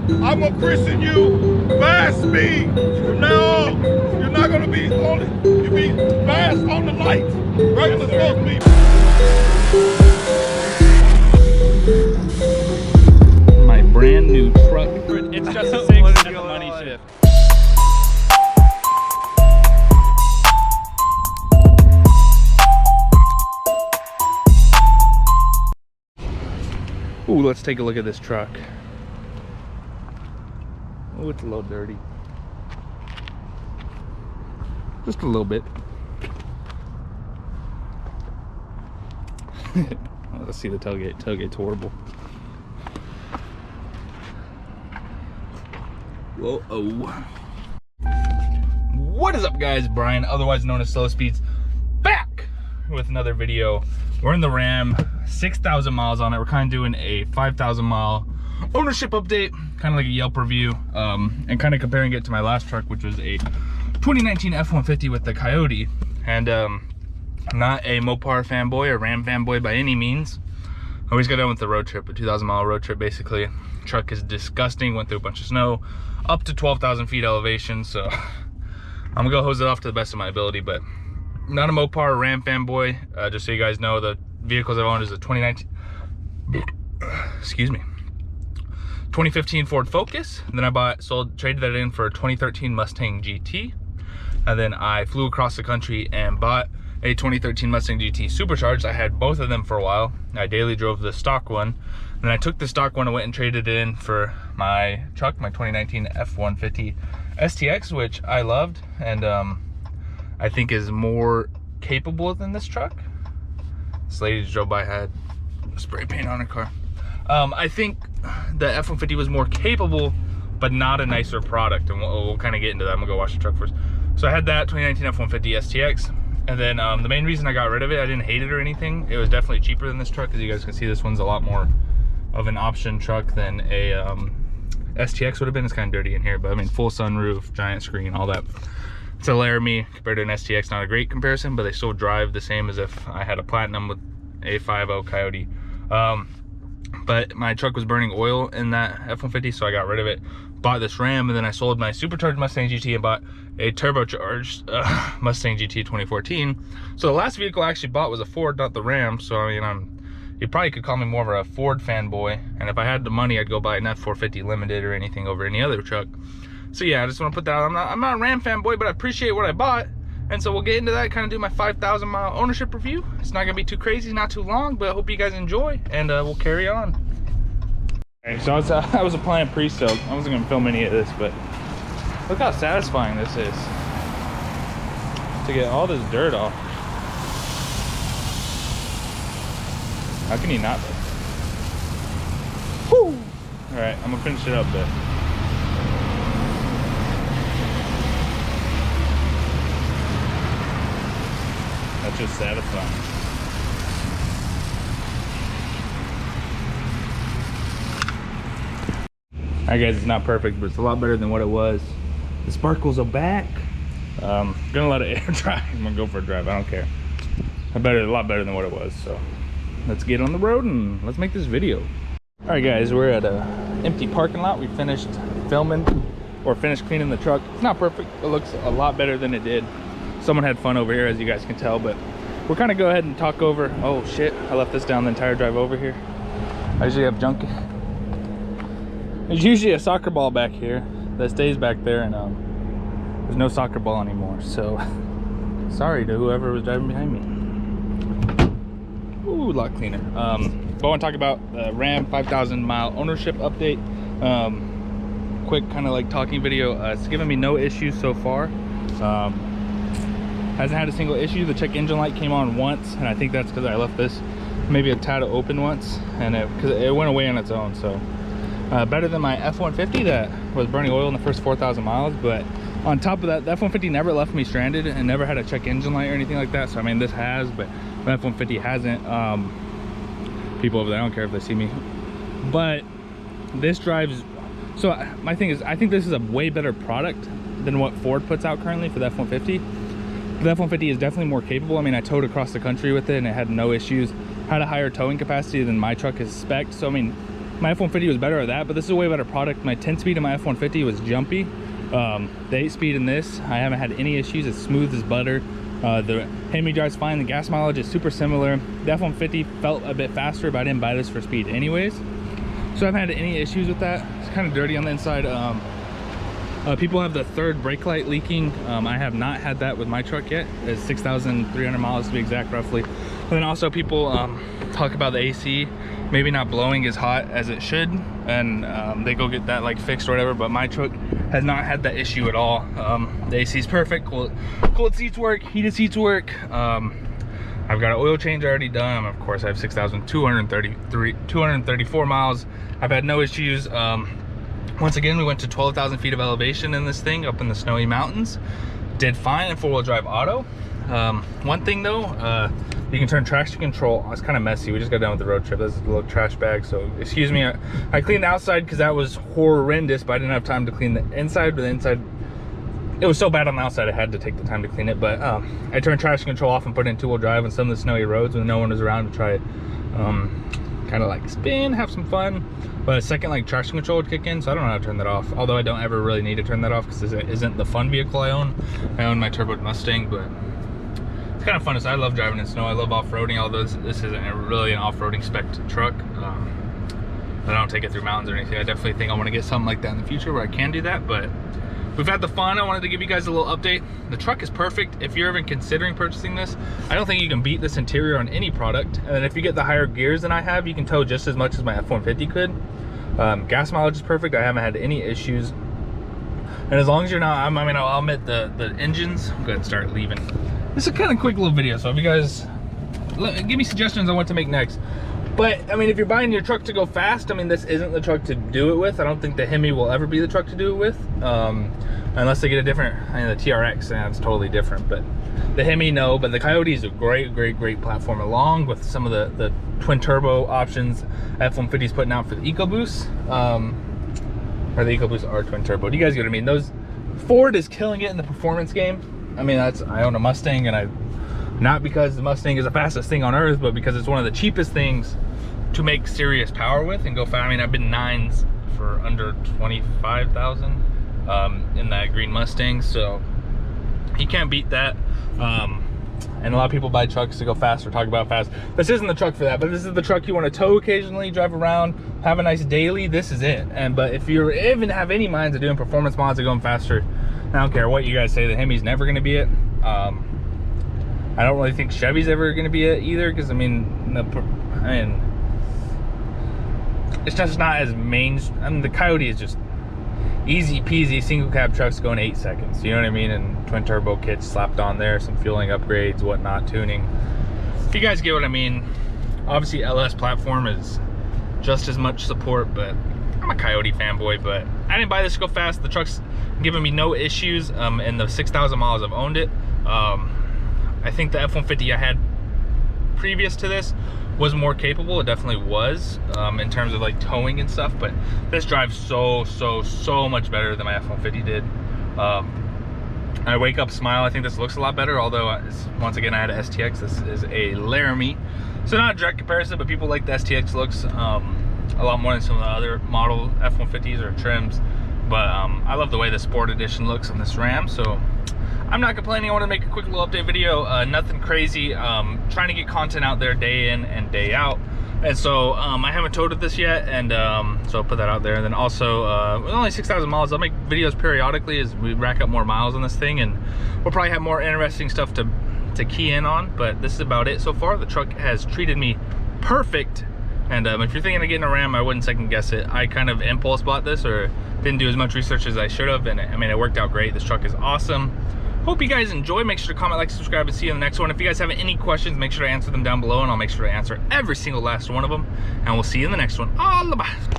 I'm gonna christen you fast speed. From now on, you're not gonna be on it. You'll be fast on the lights. Regular slow speed. My brand new truck. It's just a 6 and the money shift. Ooh, let's take a look at this truck. Oh, it's a little dirty. Just a little bit. Let's see the tailgate. Tailgate's horrible. Whoa, oh. What is up, guys? Brian, otherwise known as Slow Speeds, back with another video. We're in the Ram, 6,000 miles on it. We're kind of doing a 5,000 mile ownership update, kind of like a Yelp review, and kind of comparing it to my last truck, which was a 2019 F-150 with the Coyote. And not a Mopar fanboy or Ram fanboy by any means. I always got done with the road trip, a 2,000 mile road trip basically. Truck is disgusting, went through a bunch of snow, up to 12,000 feet elevation, so I'm gonna go hose it off to the best of my ability. But not a Mopar or Ram fanboy. Just so you guys know, the vehicles I've owned is a 2019, excuse me, 2015 Ford Focus. And then I traded that in for a 2013 Mustang GT. And then I flew across the country and bought a 2013 Mustang GT supercharged. I had both of them for a while. I daily drove the stock one. Then I took the stock one and went and traded it in for my truck, my 2019 F-150 STX, which I loved and I think is more capable than this truck. This lady just drove by, had spray paint on her car. I think the F-150 was more capable, but not a nicer product, and we'll kind of get into that. I'm gonna go wash the truck first. So I had that 2019 F-150 STX, and then the main reason I got rid of it, I didn't hate it or anything. It was definitely cheaper than this truck. As you guys can see, this one's a lot more of an option truck than a STX would have been. It's kind of dirty in here, but I mean, full sunroof, giant screen, all that. It's a Laramie compared to an STX, not a great comparison, but they still drive the same as if I had a Platinum with a 5.0 Coyote. But my truck was burning oil in that F-150, so I got rid of it. Bought this Ram, and then I sold my supercharged Mustang GT and bought a turbocharged Mustang GT 2014. So the last vehicle I actually bought was a Ford, not the Ram. So I mean, you probably could call me more of a Ford fanboy. And if I had the money, I'd go buy an F-450 Limited or anything over any other truck. So yeah, I just want to put that out. I'm not a Ram fanboy, but I appreciate what I bought. And so we'll get into that, kind of do my 5,000 mile ownership review. It's not gonna be too crazy, not too long, but I hope you guys enjoy, and we'll carry on. Okay, so I was applying pre-soak. I wasn't gonna film any of this, but look how satisfying this is to get all this dirt off. How can you not? Woo! All right, I'm gonna finish it up there. That's just satisfying. Alright guys, it's not perfect, but it's a lot better than what it was. The sparkles are back. Gonna let it air dry. I'm gonna go for a drive, I don't care. A lot better than what it was, so let's get on the road and let's make this video. Alright guys, we're at an empty parking lot. We finished filming, or finished cleaning the truck. It's not perfect, it looks a lot better than it did. Someone had fun over here, as you guys can tell, but we'll kind of go ahead and talk over. Oh shit, I left this down the entire drive over here. I usually have junk. There's usually a soccer ball back here that stays back there, and there's no soccer ball anymore, so sorry to whoever was driving behind me. Ooh, a lot cleaner. But I want to talk about the Ram 5,000 mile ownership update. Quick kind of like talking video. It's given me no issues so far. Hasn't had a single issue. The check engine light came on once, and I think that's because I left this maybe a tad open once, and because it went away on its own. So better than my F-150 that was burning oil in the first 4,000 miles. But on top of that, the F-150 never left me stranded and never had a check engine light or anything like that. So I mean, this has, but the F-150 hasn't. People over there, I don't care if they see me, but this drives. So my thing is, I think this is a way better product than what Ford puts out currently for the F-150. The F-150 is definitely more capable. I mean, I towed across the country with it and it had no issues. Had a higher towing capacity than my truck is spec'd. So I mean, my F-150 was better at that, but this is a way better product. My 10-speed in my F-150 was jumpy. The 8-speed in this, I haven't had any issues. It's smooth as butter. The Hemi drive's fine. The gas mileage is super similar. The F-150 felt a bit faster, but I didn't buy this for speed anyways. So I haven't had any issues with that. It's kind of dirty on the inside. People have the third brake light leaking. I have not had that with my truck yet. It's 6,300 miles to be exact, roughly. And then also people talk about the AC maybe not blowing as hot as it should, and they go get that like fixed or whatever, but my truck has not had that issue at all. The AC is perfect. Cooled seats work, heated seats work. I've got an oil change already done. Of course, I have 234 miles. I've had no issues. Once again, we went to 12,000 feet of elevation in this thing up in the snowy mountains. Did fine in 4-wheel drive auto. One thing though, you can turn traction control. It's kind of messy. We just got done with the road trip. This is a little trash bag, so excuse me. I cleaned the outside because that was horrendous, but I didn't have time to clean the inside. But the inside, it was so bad on the outside, I had to take the time to clean it. But I turned traction control off and put it in 2-wheel drive on some of the snowy roads when no one was around to try it. Kind of like spin, have some fun. But a second like traction control would kick in, so I don't know how to turn that off. Although I don't ever really need to turn that off because this isn't the fun vehicle I own. I own my turbo Mustang, but it's kind of fun. I love driving in snow. I love off-roading, although this isn't really an off-roading spec truck. I don't take it through mountains or anything. I definitely think I want to get something like that in the future where I can do that, but we've had the fun. I wanted to give you guys a little update. The truck is perfect. If you're even considering purchasing this, I don't think you can beat this interior on any product. And then if you get the higher gears than I have, you can tow just as much as my F-150 could. Gas mileage is perfect. I haven't had any issues. And as long as you're not, I mean, I'll admit the engines, I'm going to start leaving. This is a kind of quick little video, so if you guys give me suggestions on what to make next. But I mean, if you're buying your truck to go fast, I mean, this isn't the truck to do it with. I don't think the Hemi will ever be the truck to do it with, unless they get a different, I mean, the TRX, it's totally different. But the Hemi, no. But the Coyote is a great platform, along with some of the twin turbo options F-150 is putting out for the EcoBoost, or the EcoBoost are twin turbo. Do you guys get what I mean? Those Ford is killing it in the performance game. I mean, I own a Mustang, and not because the Mustang is the fastest thing on earth, but because it's one of the cheapest things to make serious power with and go fast. I mean, I've been 9s for under 25,000 in that green Mustang, so you can't beat that. And a lot of people buy trucks to go fast or talk about fast. This isn't the truck for that, but this is the truck you want to tow occasionally, drive around, have a nice daily. This is it. But if you even have any minds of doing performance mods or going faster, I don't care what you guys say, the Hemi's never going to be it. I don't really think Chevy's ever going to be it either, because I mean, it's just not as main. I mean, the Coyote is just easy peasy single cab trucks going 8 seconds. You know what I mean? And twin turbo kits slapped on there, some fueling upgrades, whatnot, tuning. If you guys get what I mean. Obviously, LS platform is just as much support, but I'm a Coyote fanboy. But I didn't buy this to go fast. The truck's giving me no issues in the 6,000 miles I've owned it. I think the F-150 I had previous to this was more capable. It definitely was in terms of like towing and stuff, but this drives so much better than my F-150 did. I wake up smile. I think this looks a lot better, although once again I had an STX. This is a Laramie, so not a direct comparison, but people like the STX looks a lot more than some of the other model F-150s or trims. But I love the way the Sport Edition looks on this Ram, so I'm not complaining. I want to make a quick little update video. Nothing crazy. Trying to get content out there day in and day out. And so I haven't towed this yet, and so I'll put that out there. And then also, with only 6,000 miles, I'll make videos periodically as we rack up more miles on this thing, and we'll probably have more interesting stuff to key in on. But this is about it so far. The truck has treated me perfect. And if you're thinking of getting a Ram, I wouldn't second guess it. I kind of impulse bought this, or didn't do as much research as I should have, and I mean, it worked out great. This truck is awesome. Hope you guys enjoy. Make sure to comment, like, subscribe, and see you in the next one. If you guys have any questions, make sure to answer them down below, and I'll make sure to answer every single last one of them. And we'll see you in the next one. All the best.